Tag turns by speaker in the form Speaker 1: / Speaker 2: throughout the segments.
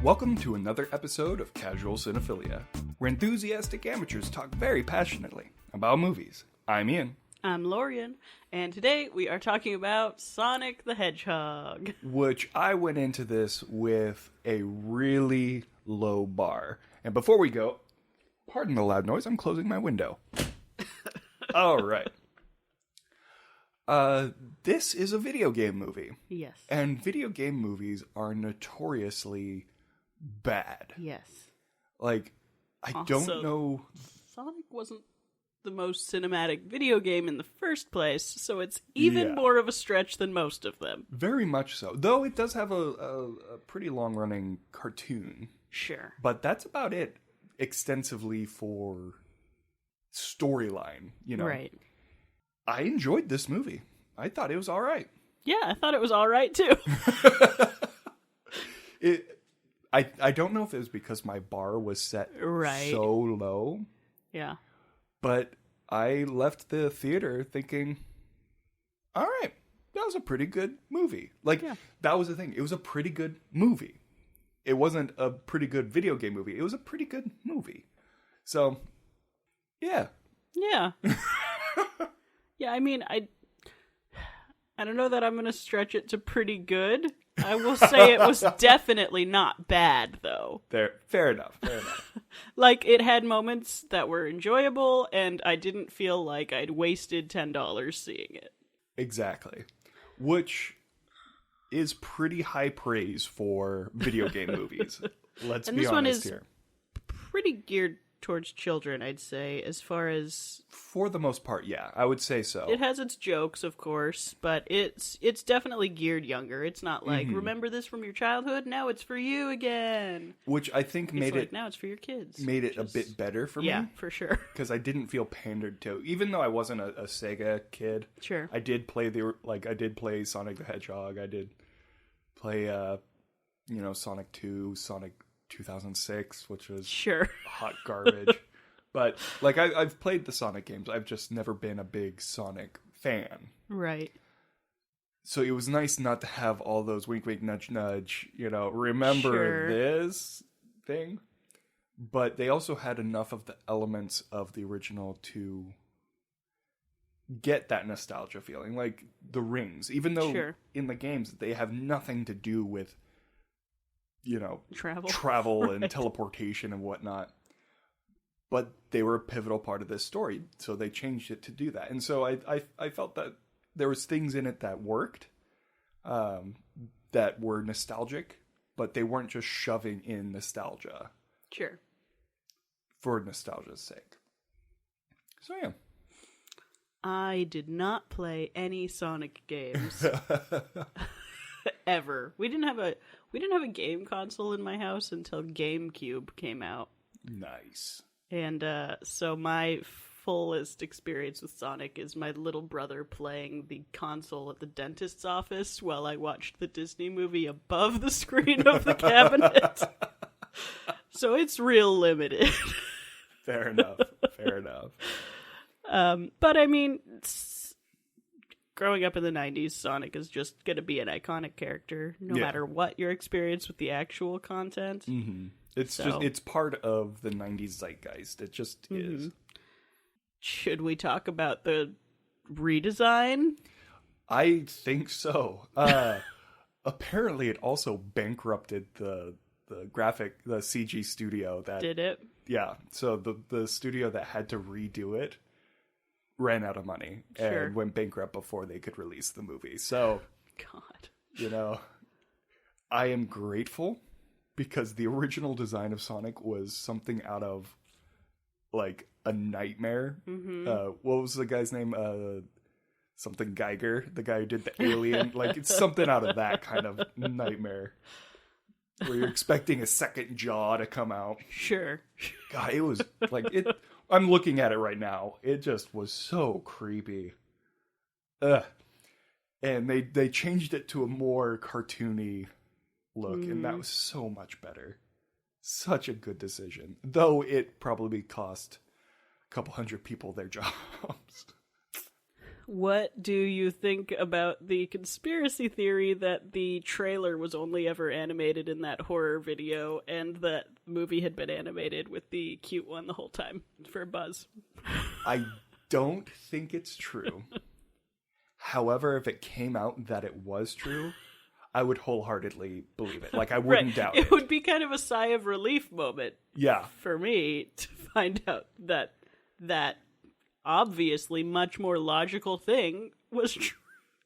Speaker 1: Welcome to another episode of Casual Cinephilia, where enthusiastic amateurs talk very passionately about movies. I'm Ian.
Speaker 2: I'm Lorian, and today we are talking about Sonic the Hedgehog.
Speaker 1: Which I went into this with a really low bar. And before we go, pardon the loud noise, I'm closing my window. All right. This is a video game movie.
Speaker 2: Yes.
Speaker 1: And video game movies are notoriously bad.
Speaker 2: Yes.
Speaker 1: Like, I don't know.
Speaker 2: Sonic wasn't the most cinematic video game in the first place, so it's even more of a stretch than most of them.
Speaker 1: Very much so. Though it does have a pretty long-running cartoon.
Speaker 2: Sure.
Speaker 1: But that's about it extensively for storyline, you know. Right. I enjoyed this movie. I thought it was all right.
Speaker 2: Yeah, I thought it was all right, too.
Speaker 1: I don't know if it was because my bar was set so low.
Speaker 2: Yeah.
Speaker 1: But I left the theater thinking, all right, that was a pretty good movie. Like, that was the thing. It was a pretty good movie. It wasn't a pretty good video game movie. It was a pretty good movie. So, yeah.
Speaker 2: Yeah. Yeah, I mean, I don't know that I'm going to stretch it to pretty good. I will say it was definitely not bad, though.
Speaker 1: Fair enough.
Speaker 2: Like, it had moments that were enjoyable, and I didn't feel like I'd wasted $10 seeing it.
Speaker 1: Exactly. Which is pretty high praise for video game movies. Let's be honest here. And this one is
Speaker 2: pretty geared towards children, I'd say, as far as...
Speaker 1: For the most part, yeah. I would say so.
Speaker 2: It has its jokes, of course, but it's definitely geared younger. It's not like, remember this from your childhood? Now it's for you again.
Speaker 1: Which I think
Speaker 2: now it's for your kids.
Speaker 1: Made it a bit better for me.
Speaker 2: Yeah, for sure.
Speaker 1: Because I didn't feel pandered to. Even though I wasn't a Sega kid.
Speaker 2: Sure.
Speaker 1: I did play Sonic the Hedgehog. I did play, Sonic 2, Sonic 2006, which was hot garbage. But, like, I've played the Sonic games. I've just never been a big Sonic fan.
Speaker 2: Right.
Speaker 1: So it was nice not to have all those wink, wink, nudge, nudge, remember this thing. But they also had enough of the elements of the original to get that nostalgia feeling. Like, the rings. Even though in the games, they have nothing to do with travel and teleportation and whatnot. But they were a pivotal part of this story, so they changed it to do that. And so I felt that there was things in it that worked, that were nostalgic, but they weren't just shoving in nostalgia.
Speaker 2: Sure.
Speaker 1: For nostalgia's sake. So yeah.
Speaker 2: I did not play any Sonic games. Ever. We didn't have a game console in my house until GameCube came out.
Speaker 1: Nice.
Speaker 2: And so my fullest experience with Sonic is my little brother playing the console at the dentist's office while I watched the Disney movie above the screen of the cabinet. So it's real limited.
Speaker 1: Fair enough.
Speaker 2: But I mean, growing up in the 90s, Sonic is just going to be an iconic character, no matter what your experience with the actual content.
Speaker 1: Mm-hmm. It's part of the 90s zeitgeist. It just is.
Speaker 2: Should we talk about the redesign?
Speaker 1: I think so. Apparently, it also bankrupted the CG studio that
Speaker 2: did it.
Speaker 1: Yeah. So the studio that had to redo it ran out of money and went bankrupt before they could release the movie. So,
Speaker 2: God,
Speaker 1: I am grateful because the original design of Sonic was something out of like a nightmare. Mm-hmm. What was the guy's name? Something Geiger, the guy who did the Alien. Like, it's something out of that kind of nightmare where you're expecting a second jaw to come out.
Speaker 2: Sure.
Speaker 1: God, it was like it. I'm looking at it right now. It just was so creepy. Ugh. And they changed it to a more cartoony look, and that was so much better. Such a good decision. Though it probably cost a couple hundred people their jobs.
Speaker 2: What do you think about the conspiracy theory that the trailer was only ever animated in that horror video and that the movie had been animated with the cute one the whole time for Buzz?
Speaker 1: I don't think it's true. However, if it came out that it was true, I would wholeheartedly believe it. Like, I wouldn't doubt it.
Speaker 2: It would be kind of a sigh of relief moment for me to find out that that obviously much more logical thing was true.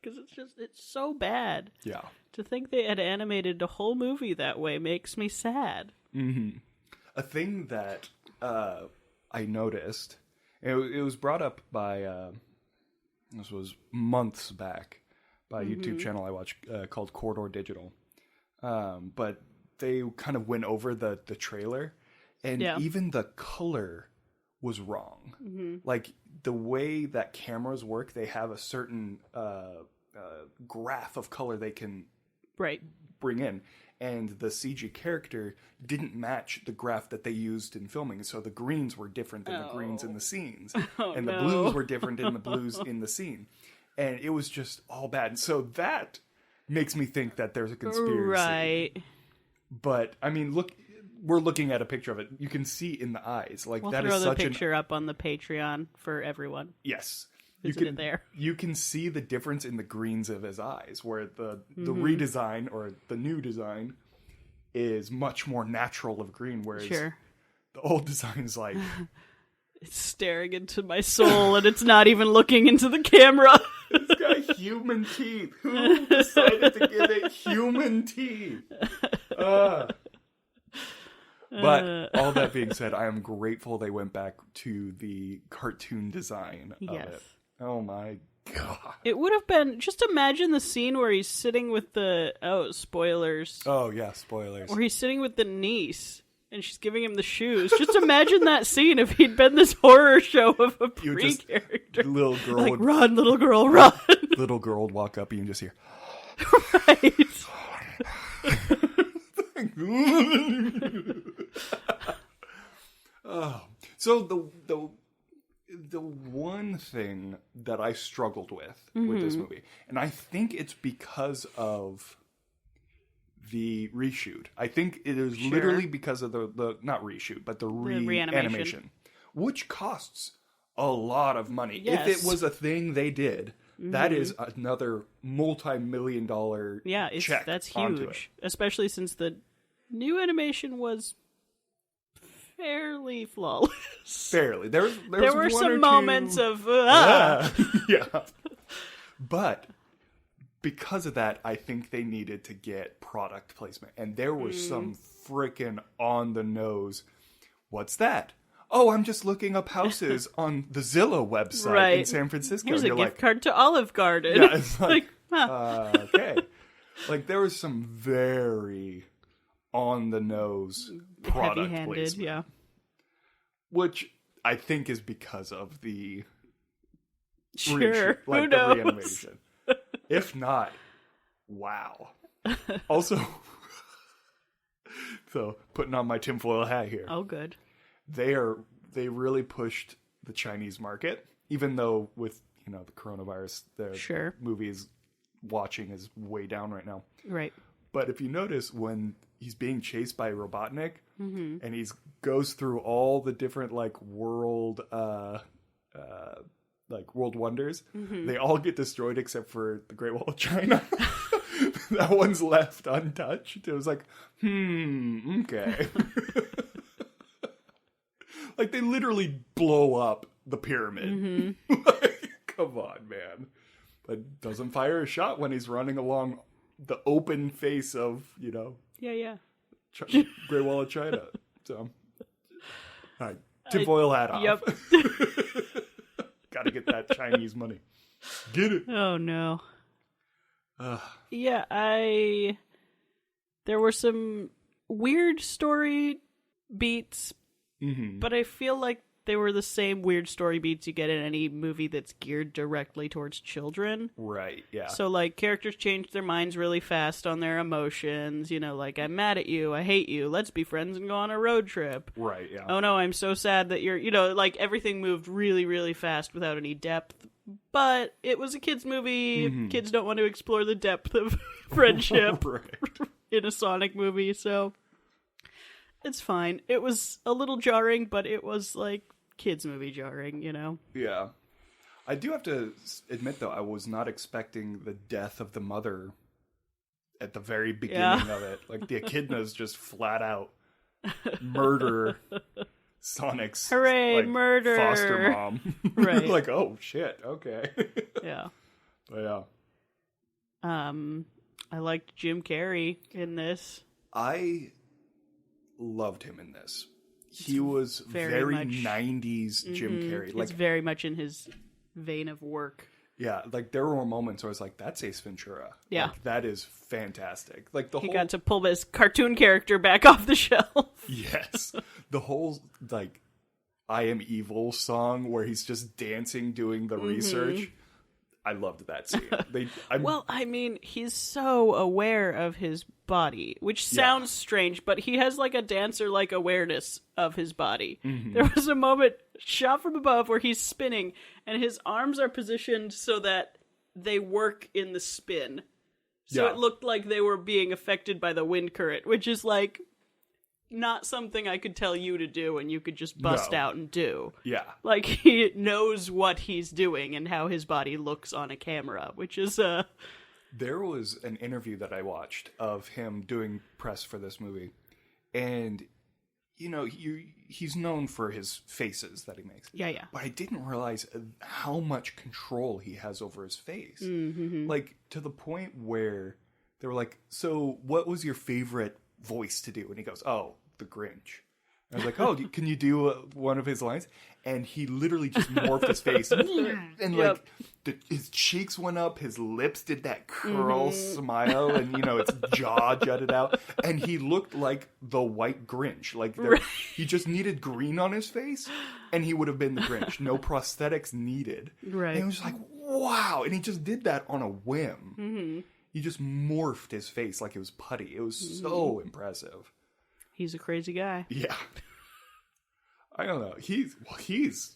Speaker 2: Because it's so bad.
Speaker 1: Yeah.
Speaker 2: To think they had animated a whole movie that way makes me sad.
Speaker 1: Mm-hmm. A thing that I noticed, it was brought up by, this was months back, by a YouTube channel I watch called Corridor Digital. But they kind of went over the trailer, and even the color was wrong. Mm-hmm. Like, the way that cameras work, they have a certain graph of color they can bring in. And the CG character didn't match the graph that they used in filming. So the greens were different than the greens in the scenes. And the blues were different than the blues in the scene. And it was just all bad. And so that makes me think that there's a conspiracy.
Speaker 2: Right.
Speaker 1: But, I mean, look, we're looking at a picture of it. You can see in the eyes. Like,
Speaker 2: we'll
Speaker 1: that
Speaker 2: throw
Speaker 1: is
Speaker 2: the
Speaker 1: such
Speaker 2: picture up on the Patreon for everyone.
Speaker 1: Yes.
Speaker 2: Visit it there.
Speaker 1: You can see the difference in the greens of his eyes, where the redesign or the new design is much more natural of green, whereas the old design is like...
Speaker 2: It's staring into my soul, and it's not even looking into the camera.
Speaker 1: It's got human teeth. Who decided to give it human teeth? But all that being said, I am grateful they went back to the cartoon design of it. Oh my god.
Speaker 2: It would have been, just imagine the scene where he's sitting with spoilers.
Speaker 1: Oh yeah, spoilers.
Speaker 2: Where he's sitting with the niece and she's giving him the shoes. Just imagine that scene if he'd been this horror show of a pre-character.
Speaker 1: Little girl
Speaker 2: like, run, little girl, run.
Speaker 1: Little girl would walk up and you just hear...
Speaker 2: Right.
Speaker 1: So the one thing that I struggled with this movie, and I think it's because of the reshoot. I think it is literally because of the not reshoot, but the reanimation, which costs a lot of money.
Speaker 2: Yes.
Speaker 1: If it was a thing they did, that is another multi-million-dollar check.
Speaker 2: That's huge, especially since the new animation was fairly flawless.
Speaker 1: Fairly. There
Speaker 2: were some moments of...
Speaker 1: Yeah. But because of that, I think they needed to get product placement. And there was some freaking on-the-nose... What's that? Oh, I'm just looking up houses on the Zillow website in San Francisco.
Speaker 2: Here's a gift card to Olive Garden.
Speaker 1: Yeah, it's like okay. Like, there was some very... on the nose product
Speaker 2: heavy-handed,
Speaker 1: placement, which I think is because of the reshoot, like
Speaker 2: who
Speaker 1: the
Speaker 2: knows?
Speaker 1: reanimation. If not, wow. Also, so putting on my tinfoil hat here.
Speaker 2: Oh, good.
Speaker 1: They really pushed the Chinese market, even though with the coronavirus, the movies watching is way down right now.
Speaker 2: Right.
Speaker 1: But if you notice when he's being chased by Robotnik, and he goes through all the different world wonders, they all get destroyed except for the Great Wall of China. That one's left untouched. It was like, okay. Like, they literally blow up the pyramid. Come on, man. But doesn't fire a shot when he's running along the open face of, Great Wall of China. So, all right, tinfoil hat off.
Speaker 2: Yep.
Speaker 1: Gotta get that Chinese money. Get it.
Speaker 2: Oh, no. Yeah, there were some weird story beats, but I feel like they were the same weird story beats you get in any movie that's geared directly towards children.
Speaker 1: Right, yeah.
Speaker 2: So, characters change their minds really fast on their emotions. I'm mad at you, I hate you, let's be friends and go on a road trip.
Speaker 1: Right, yeah.
Speaker 2: Oh no, I'm so sad that you're, everything moved really, really fast without any depth but it was a kids movie. Kids don't want to explore the depth of friendship in a Sonic movie, so it's fine. It was a little jarring, but it was like kids movie jarring, you know?
Speaker 1: Yeah. I do have to admit, though, I was not expecting the death of the mother at the very beginning of it. Like, the echidnas just flat out murder Sonic's
Speaker 2: murder
Speaker 1: foster mom.
Speaker 2: Right.
Speaker 1: Like, oh, shit, okay.
Speaker 2: Yeah.
Speaker 1: But yeah.
Speaker 2: I liked Jim Carrey in this.
Speaker 1: I loved him in this. He was very
Speaker 2: much
Speaker 1: 90s Jim Carrey.
Speaker 2: Like, it's very much in his vein of work.
Speaker 1: Yeah, like there were moments where I was like, that's Ace Ventura.
Speaker 2: Yeah.
Speaker 1: Like, that is fantastic. Like he
Speaker 2: got to pull his cartoon character back off the shelf. Yes.
Speaker 1: The whole, like, I Am Evil song where he's just dancing, doing the research. I loved that scene.
Speaker 2: Well, I mean, he's so aware of his body, which sounds strange, but he has like a dancer-like awareness of his body. There was a moment shot from above where he's spinning, and his arms are positioned so that they work in the spin. So it looked like they were being affected by the wind current, which is like not something I could tell you to do and you could just bust out and do.
Speaker 1: Yeah.
Speaker 2: Like, he knows what he's doing and how his body looks on a camera, which is
Speaker 1: There was an interview that I watched of him doing press for this movie. And, you know, he's known for his faces that he makes.
Speaker 2: Yeah, yeah.
Speaker 1: But I didn't realize how much control he has over his face. Like, to the point where they were like, so what was your favorite voice to do? And he goes, oh, the Grinch. And I was like, oh, can you do one of his lines? And he literally just morphed his face. And like, his cheeks went up, his lips did that curl smile, and, you know, its jaw jutted out. And he looked like the white Grinch. Like, he just needed green on his face, and he would have been the Grinch. No prosthetics needed.
Speaker 2: Right.
Speaker 1: And it was like, wow. And he just did that on a whim. He just morphed his face like it was putty. It was so impressive.
Speaker 2: He's a crazy guy.
Speaker 1: Yeah. I don't know. He's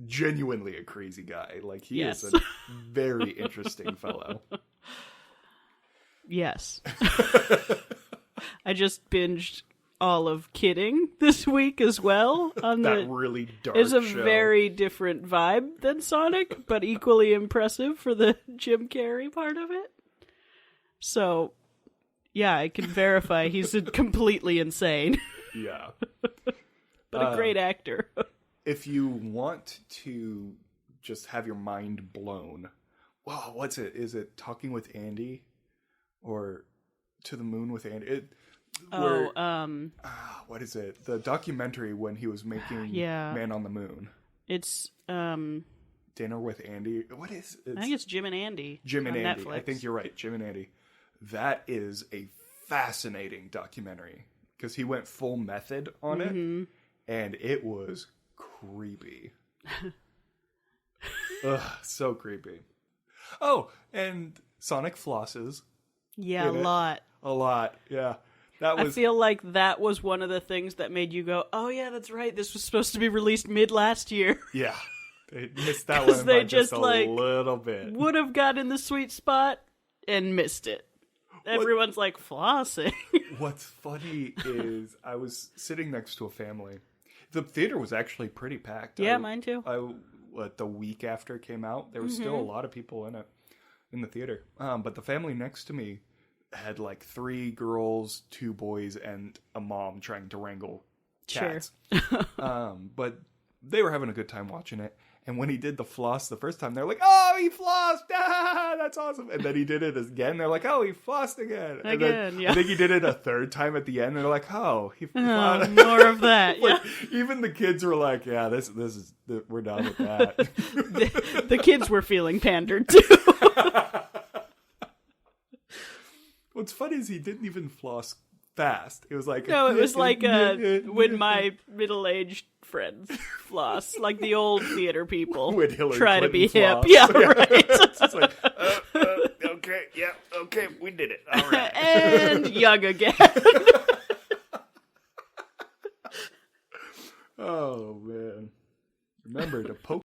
Speaker 1: genuinely a crazy guy. Like, he is a very interesting fellow.
Speaker 2: Yes. I just binged all of Kidding this week as well. On
Speaker 1: that really dark
Speaker 2: It's a
Speaker 1: show.
Speaker 2: very different vibe than Sonic, but equally impressive for the Jim Carrey part of it. So, yeah, I can verify he's completely insane.
Speaker 1: Yeah.
Speaker 2: But a great actor.
Speaker 1: If you want to just have your mind blown, wow, what's it? Is it Talking with Andy? Or To the Moon with Andy? What is it? The documentary when he was making Man on the Moon.
Speaker 2: It's
Speaker 1: Dinner with Andy. What is it?
Speaker 2: I think it's Jim and Andy.
Speaker 1: Jim and Andy.
Speaker 2: Netflix.
Speaker 1: I think you're right. Jim and Andy. That is a fascinating documentary because he went full method on it, and it was creepy. Ugh, so creepy. Oh, and Sonic flosses.
Speaker 2: Yeah, a lot.
Speaker 1: Yeah.
Speaker 2: I feel like that was one of the things that made you go, oh yeah, that's right. This was supposed to be released mid last year.
Speaker 1: Yeah. They missed that one by just a little bit.
Speaker 2: Would have gotten the sweet spot and missed it. Everyone's like, flossing.
Speaker 1: What's funny is I was sitting next to a family. The theater was actually pretty packed.
Speaker 2: Yeah, mine too.
Speaker 1: The week after it came out, there was still a lot of people in the theater. But the family next to me had like 3 girls, 2 boys, and a mom trying to wrangle cats. Sure. But they were having a good time watching it. And when he did the floss the first time, they're like, oh, he flossed! Ah, that's awesome. And then he did it again. They're like, oh, he flossed again. And then, I think he did it a third time at the end. They're like, oh, he flossed.
Speaker 2: More of that,
Speaker 1: like, even the kids were like, yeah, this is, we're done with that.
Speaker 2: the kids were feeling pandered, too.
Speaker 1: What's funny is he didn't even floss fast. It was like...
Speaker 2: No, it was like when my middle-aged friends floss, like the old theater people
Speaker 1: when Hillary
Speaker 2: try
Speaker 1: Clinton
Speaker 2: to be
Speaker 1: floss.
Speaker 2: hip. Yeah, right.
Speaker 1: It's like, okay, yeah, okay, we did it. All right.
Speaker 2: And young again.
Speaker 1: Oh, man. Remember to poke